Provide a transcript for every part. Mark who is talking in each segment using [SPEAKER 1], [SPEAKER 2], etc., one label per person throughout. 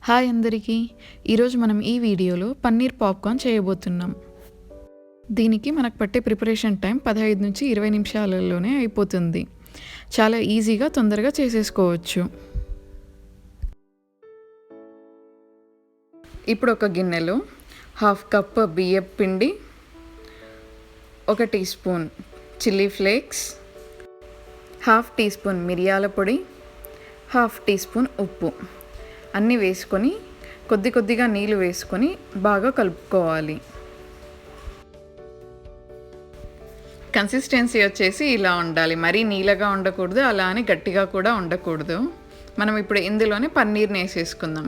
[SPEAKER 1] Hi అందరికీ, ఈరోజు మనం ఈ వీడియోలో పన్నీర్ పాప్కార్న్ చేయబోతున్నాం. దీనికి మనకు పట్టే ప్రిపరేషన్ టైం 15 నుంచి 20 నిమిషాలలోనే అయిపోతుంది. చాలా ఈజీగా తొందరగా చేసేసుకోవచ్చు. ఇప్పుడు ఒక గిన్నెలో 1/2 కప్ బియ్యపు పిండి, 1 teaspoon chilli flakes, 1/2 teaspoon మిరియాల పొడి, 1/2 టీ స్పూన్ ఉప్పు అన్నీ వేసుకొని కొద్దిగా నీళ్ళు వేసుకొని బాగా కలుపుకోవాలి. కన్సిస్టెన్సీ వచ్చేసి ఇలా ఉండాలి. మరీ నీళ్ళగా ఉండకూడదు, అలా అని గట్టిగా కూడా ఉండకూడదు. మనం ఇప్పుడు ఇందులోనే పన్నీర్ని వేసేసుకుందాం.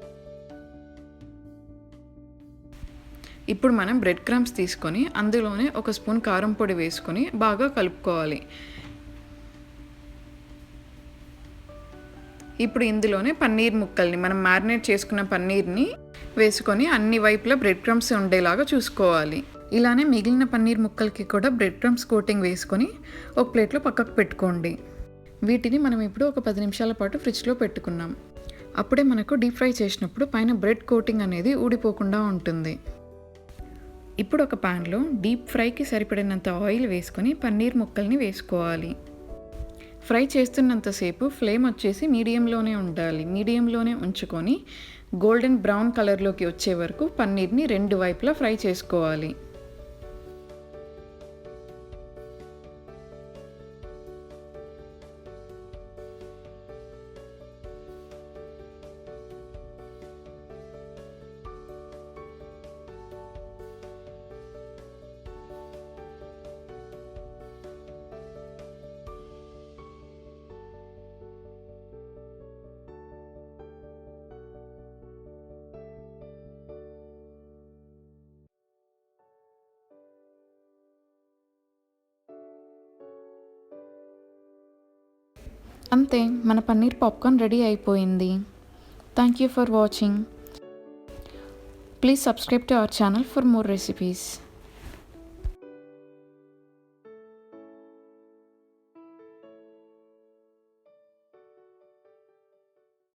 [SPEAKER 1] ఇప్పుడు మనం బ్రెడ్ క్రమ్స్ తీసుకొని అందులోనే 1 స్పూన్ కారం పొడి వేసుకొని బాగా కలుపుకోవాలి. ఇప్పుడు ఇందులోనే పన్నీర్ ముక్కల్ని, మనం మ్యారినేట్ చేసుకున్న పన్నీర్ని వేసుకొని అన్ని వైపులా బ్రెడ్ క్రమ్స్ ఉండేలాగా చూసుకోవాలి. ఇలానే మిగిలిన పన్నీర్ ముక్కలకి కూడా బ్రెడ్ క్రమ్స్ కోటింగ్ వేసుకొని ఒక ప్లేట్లో పక్కకు పెట్టుకోండి. వీటిని మనం ఇప్పుడు ఒక 10 నిమిషాల పాటు ఫ్రిడ్జ్లో పెట్టుకున్నాం. అప్పుడే మనకు డీప్ ఫ్రై చేసినప్పుడు పైన బ్రెడ్ కోటింగ్ అనేది ఊడిపోకుండా ఉంటుంది. ఇప్పుడు ఒక ప్యాన్లో డీప్ ఫ్రైకి సరిపడినంత ఆయిల్ వేసుకొని పన్నీర్ ముక్కల్ని వేసుకోవాలి. ఫ్రై చేస్తున్నంతసేపు ఫ్లేమ్ వచ్చేసి మీడియంలోనే ఉండాలి. మీడియంలోనే ఉంచుకొని గోల్డెన్ బ్రౌన్ కలర్లోకి వచ్చే వరకు పన్నీర్ని 2 వైపులా ఫ్రై చేసుకోవాలి. అంతే, మన పన్నీర్ పాప్కార్న్ రెడీ అయిపోయింది. Thank you for watching. Please subscribe to our channel for more recipes.